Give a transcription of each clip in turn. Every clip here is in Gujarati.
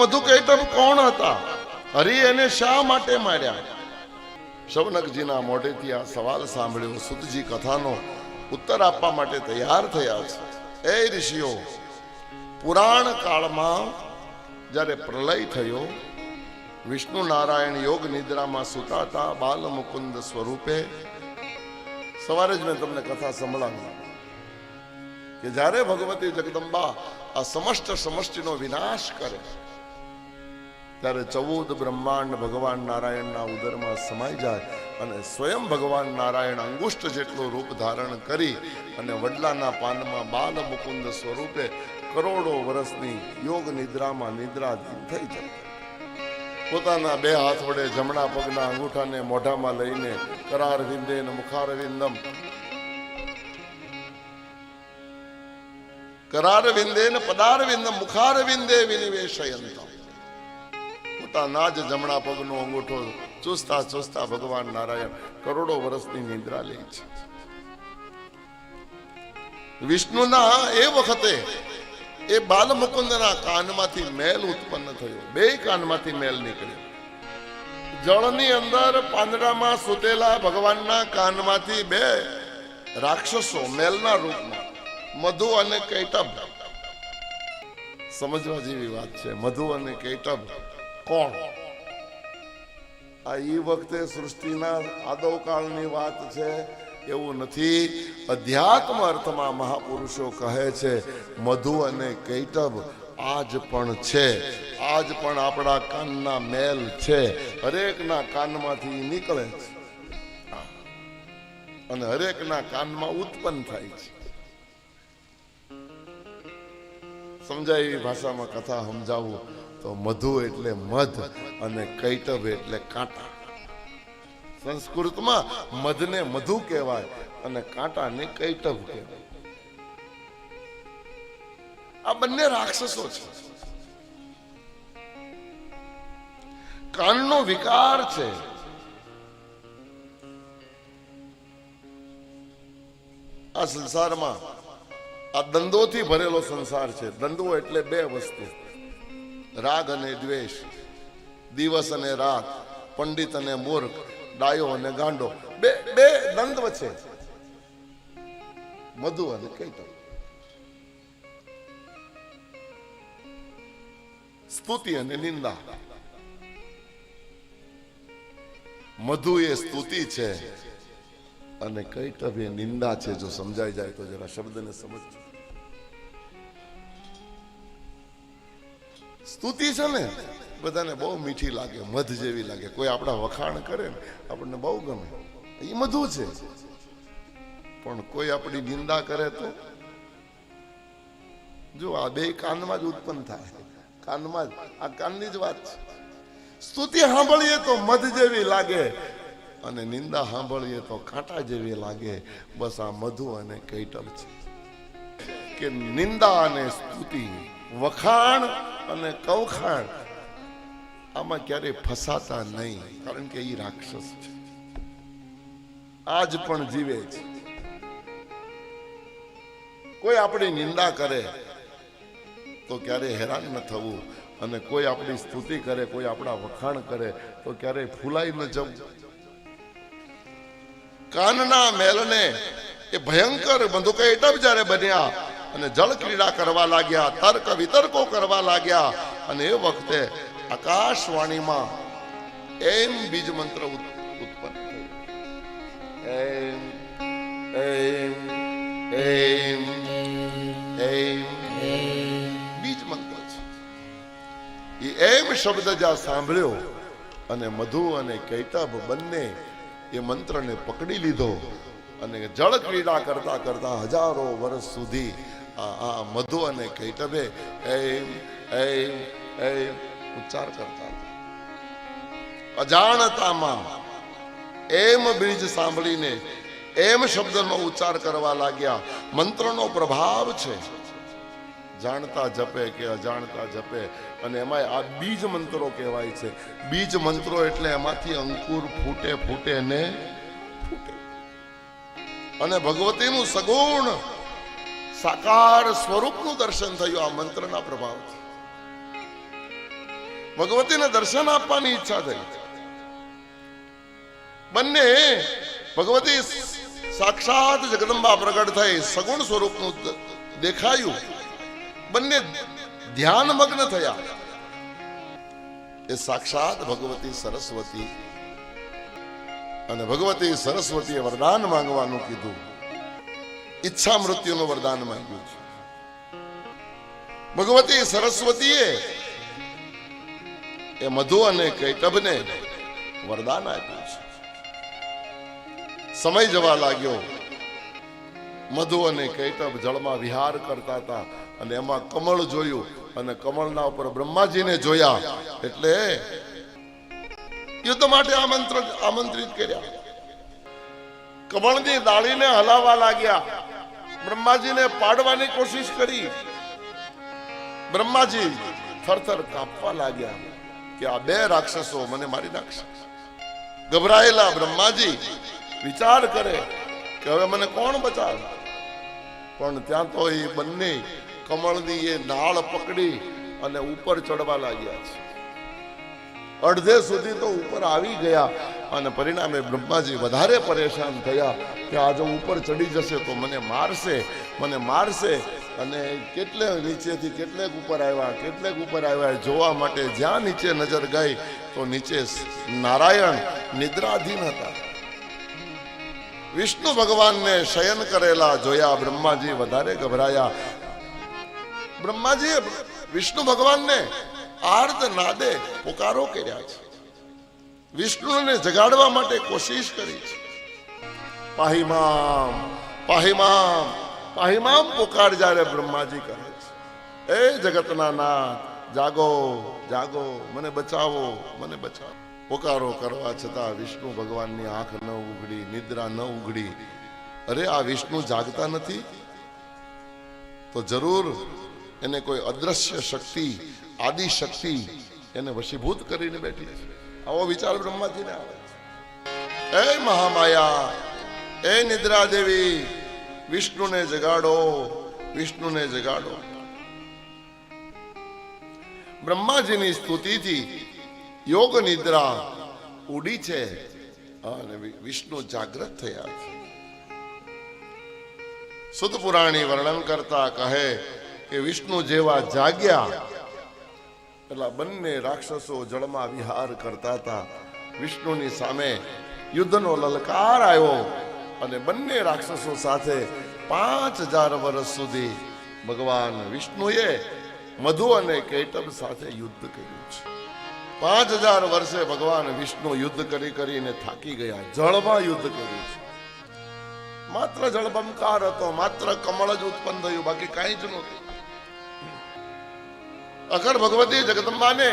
મધુકૈટભ કોણ હતા? હરિ એને શા માટે માર્યા? શૌનકજીના મોઢેથી આ સવાલ સાંભળ્યો. સુતજી કથાનો ઉત્તર આપવા માટે તૈયાર થયા છે. એ ઋષિઓ, પુરાણ કાળમાં જ્યારે પ્રલય થયો, વિષ્ણુ નારાયણ યોગ નિદ્રામાં સુતા હતા બાલ મુકુંદ સ્વરૂપે. સવારે જ મેં તમને કથા સંભળાવી કે જ્યારે ભગવતી જગદંબા આ સમષ્ટ સમષ્ટિનો વિનાશ કરે ત્યારે 14 બ્રહ્માંડ ભગવાન નારાયણના ઉદરમાં સમાઈ જાય અને સ્વયં ભગવાન નારાયણ અંગુષ્ઠ જેટલું રૂપ ધારણ કરી અને વડલાના પાનમાં બાલ મુકુંદ સ્વરૂપે કરોડો વર્ષની યોગ નિદ્રામાં નિદ્રાધીન થઈ જાય. પોતાના બે હાથ વડે જમણા પગના અંગૂઠાને મોઢામાં લઈને કરાર વિંદેન મુખારવિંદમ કરાર વિંદેન પદારવિંદમ મુખારવિંદે વિનિવેશયંતમ. પોતાના જ જમણા પગનો અંગૂઠો ચૂસતા ચૂસતા ભગવાન નારાયણ કરોડો વર્ષની નિદ્રા લે છે. વિષ્ણુના એ વખતે એ બાલમુકુંદના કાનમાંથી મેલ ઉત્પન્ન થયો. બે કાનમાંથી મેલ નીકળ્યો. જળની અંદર પાંદડામાં સૂતેલા ભગવાનના કાનમાંથી બે રાક્ષસો મેલના રૂપમાં, મધુ અને કૈટભ. સમજવા જેવી વાત છે. મધુ અને કૈટભ કોણ? આ ઈ વખતે સૃષ્ટિના આદવકાળની વાત છે એવું નથી. અધ્યાત્મ અર્થમાં મહાપુરુષો કહે છે મધુ અને કૈટભ આજ પણ છે. આજ પણ આપણા કાનના મેલ છે. હરેકના કાનમાંથી નીકળે છે અને હરેકના કાનમાં ઉત્પન્ન થાય છે. સમજાય એવી ભાષામાં કથા સમજાવું તો મધુ એટલે મધ અને કૈટભ એટલે કાંટા. સંસ્કૃતમાં મધને મધુ કહેવાય અને કાંટાને કૈટભ કહેવાય. આ બંને રાક્ષસો છે. કાનનો વિકાર છે. આ સંસારમાં આ દંડોથી ભરેલો સંસાર છે. દંડો એટલે બે વસ્તુ, રાગ અને દ્વેષ, દિવસ અને રાત, પંડિત અને મૂર્ખ, ડાયો અને ગાંડો. બે બે દ્વંદ્વ છે, મધુ અને કૈટભ. સ્તુતિ અને નિંદા. મધુ એ સ્તુતિ છે અને કૈટભ એ નિંદા છે. જો સમજાઈ જાય તો જરા શબ્દને સમજજો. સ્તુતિ છે ને બધાને બહુ મીઠી લાગે, મધ જેવી લાગે. કોઈ આપણા વખાણ કરે ને આપણને બહુ ગમે, એ મધુ છે. પણ કોઈ આપણી નિંદા કરે તો જો આ બે કાનમાં જ ઉત્પન્ન થાય. કાનમાં જ, આ કાનની જ વાત છે. સ્તુતિ સાંભળીએ તો મધ જેવી લાગે અને નિંદા સાંભળીએ તો કાંટા જેવી લાગે. બસ આ મધુ અને કૈટભ છે કે નિંદા અને સ્તુતિ, વખાણ અને કૌખાણ આમાં ક્યારેય ફસાતા નહીં, કારણ કે એ રાક્ષસ છે. આજ પણ જીવે છે. કોઈ આપણી નિંદા કરે તો ક્યારેય હેરાન ન થવું અને કોઈ આપણી સ્તુતિ કરે, કોઈ આપણા વખાણ કરે તો ક્યારેય ફૂલાઈ ન જવું. કાનના મેલને એ ભયંકર મધુકૈટભ જ્યારે બન્યા અને જળ ક્રીડા કરવા લાગ્યા, તર્ક વિતર્કો કરવા લાગ્યા અને એ વખતે આકાશવાણીમાં એમ બીજ મંત્ર ઉત્પન્ન થયો. એમ એમ એમ એમ બીજ મંત્ર છે. એ એમ શબ્દ જ્યાં સાંભળ્યો અને મધુ અને કૈટભ બંને એ મંત્રને પકડી લીધો અને જળ ક્રીડા કરતા કરતા હજારો વર્ષ સુધી આ મધુ અને કૈટભે એમ એમ એમ ઉચ્ચાર કરતા હતા. અજાણતામાં એમ બીજ સાંભળીને એમ શબ્દનો ઉચ્ચાર કરવા લાગ્યા. મંત્રનો પ્રભાવ છે. જાણતા જપે કે અજાણતા જપે, અને એમાં આ બીજ મંત્રો કહેવાય છે. બીજ મંત્રો એટલે એમાંથી અંકુર ફૂટે ફૂટે ને ફૂટે અને ભગવતીનું સગુણ સાકાર સ્વરૂપનું દર્શન થયું આ મંત્રના પ્રભાવથી. ભગવતીને દર્શન આપવાની ઈચ્છા થઈ. બંને ભગવતી સાક્ષાત જગદંબા પ્રગટ થઈ, સગુણ સ્વરૂપનું દેખાયું. બંને ધ્યાન મગ્ન થયા. એ સાક્ષાત ભગવતી સરસ્વતી, અને ભગવતી સરસ્વતીએ વરદાન માંગવાનું કીધું. ઈચ્છા મૃત્યુનું વરદાન માંગ્યું છે. ભગવતી સરસ્વતીએ એ મધુ અને કૈટભને વરદાન આપ્યું છે. સમય જવા લાગ્યો. મધુ અને કૈટભ જળમાં વિહાર કરતા હતા, અને એમાં કમળ જોયું, અને કમળના ઉપર બ્રહ્માજીને જોયા એટલે યુદ્ધ માટે આમંત્રિત કર્યા. કમળની ડાળીને હલાવવા લાગ્યા. બ્રહ્માજીને પાડવાની કોશિશ કરી. બ્રહ્માજી થરથર કાંપવા લાગ્યા કે આ બે રાક્ષસો મને મારી નાખશે. ગભરાયેલા બ્રહ્માજી વિચાર કરે કે હવે મને કોણ બચાવે. પણ ત્યાં તો એ બંને કમળની એ નાળ પકડી અને ઉપર ચડવા લાગ્યા છે. અડધે સુધી તો ઉપર આવી ગયા, અને પરિણામે બ્રહ્માજી વધારે પરેશાન થયા કે આ જો ઉપર ચડી જશે તો મને મારશે. અને નીચેથી કેટલેક ઉપર આવ્યા જોવા માટે. જ્યાં નીચે નજર ગઈ તો નીચે નારાયણ નિદ્રાધીન હતા. વિષ્ણુ ભગવાનને શયન કરેલા જોયા. બ્રહ્માજી વધારે ગભરાયા. બ્રહ્માજીએ વિષ્ણુ ભગવાનને આર્ત નાદે પુકારો કર્યા છે. વિષ્ણુને જગાડવા માટે કોશિશ કરી છે. પાહિમામ પાહિમામ પાહિમામ પુકાર જ્યારે બ્રહ્માજી કહે છે, એ જગતના નાથ, જાગો જાગો, મને બચાવો. પુકારો કરવા છતાં વિષ્ણુ ભગવાનની આંખ ન ઉઘડી, નિદ્રા ન ઉઘડી. અરે આ વિષ્ણુ જાગતા નથી તો જરૂર એને કોઈ અદ્રશ્ય શક્તિ, આદિ શક્તિ એને વશીભૂત કરીને બેઠી છે. આવો વિચાર બ્રહ્માજીને આવે છે. એ મહામાયા, એ નિદ્રા દેવી, વિષ્ણુને જગાડો. બ્રહ્માજીની સ્તુતિથી યોગ નિદ્રા ઉડી છે, અને વિષ્ણુ જાગૃત થયા છે. સુત પુરાણી વર્ણન કરતા કહે કે વિષ્ણુ જેવા જાગ્યા એટલા બંને રાક્ષસો જળમાં વિહાર કરતા હતા. વિષ્ણુની સામે યુદ્ધનો લલકાર આવ્યો, અને બંને રાક્ષસો સાથે 5000 વર્ષ સુધી ભગવાન વિષ્ણુએ મધુ અને કૈટભ સાથે યુદ્ધ કર્યું છે. 5000 વર્ષે ભગવાન વિષ્ણુ યુદ્ધ કરીને થાકી ગયા. જળમાં યુદ્ધ કર્યું છે. માત્ર જળબંકાર હતો, માત્ર કમળ જ ઉત્પન્ન થયું, બાકી કાંઈ જ નહોતું. અખર ભગવતી જગદંબાને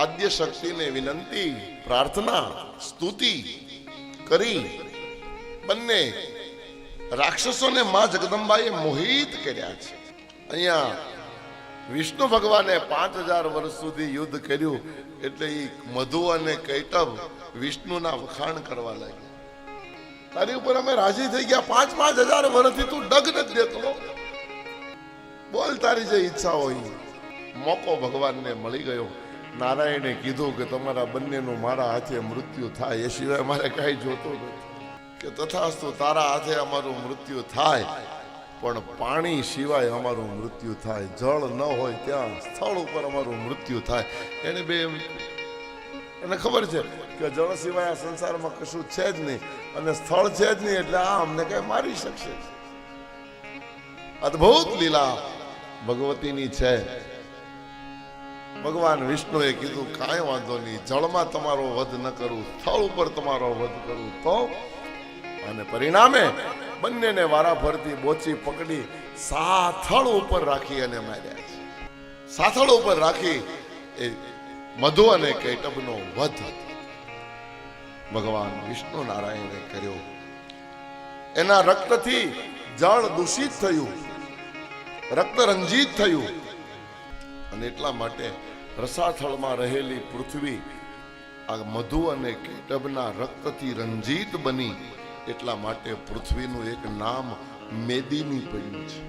આદ્ય શક્તિને વિનંતી, પ્રાર્થના, સ્તુતિ કરી બંને રાક્ષસોને માં જગદંબાએ મોહિત કર્યા છે. અહીંયા વિષ્ણુ ભગવાને 5000 વર્ષ સુધી યુદ્ધ કર્યું એટલે એ મધુ અને કૈટભ વિષ્ણુના વખાણ કરવા લાગ્યા. તારી ઉપર અમે રાજી થઈ ગયા. 5000 વર્ષથી તું ડગ નથી દેતો, બોલ તારી જે ઈચ્છા હોય. મોકો ભગવાનને મળી ગયો. નારાયણે કીધું કે તમારા બંનેનું મારા હાથે મૃત્યુ થાય, એ સિવાય મારે કાંઈ જોતું નથી. કે તથાસ્તુ, તારા હાથે અમારું મૃત્યુ થાય, પણ પાણી સિવાય અમારું મૃત્યુ થાય. જળ ન હોય ત્યાં સ્થળ ઉપર અમારું મૃત્યુ થાય. એને ખબર છે કે જળ સિવાય આ સંસારમાં કશું છે જ નહીં, અને સ્થળ છે જ નહીં, એટલે આ અમને કઈ મારી શકશે. અદ્ભુત લીલા ભગવતીની છે. ભગવાન વિષ્ણુએ કીધું કાંઈ વાંધો નહીં, જળમાં તમારો વધ ન કરું, સ્થળ ઉપર તમારો વધ કરું તો. અને પરિણામે બંનેને વારાફરતી બોચી પકડી સાથળ ઉપર રાખી અને માર્યા છે. સાથળ ઉપર રાખી એ મધુ અને કૈટભનો વધ ભગવાન વિષ્ણુ નારાયણે કર્યો. એના રક્તથી જળ દૂષિત થયું, રક્ત રંજિત થયું, અને એટલા માટે રસાથળમાં રહેલી પૃથ્વી આ મધુ અને કૈટભના રક્તથી રંજિત બની. એટલા માટે પૃથ્વીનું એક નામ મેદિની પડ્યું છે.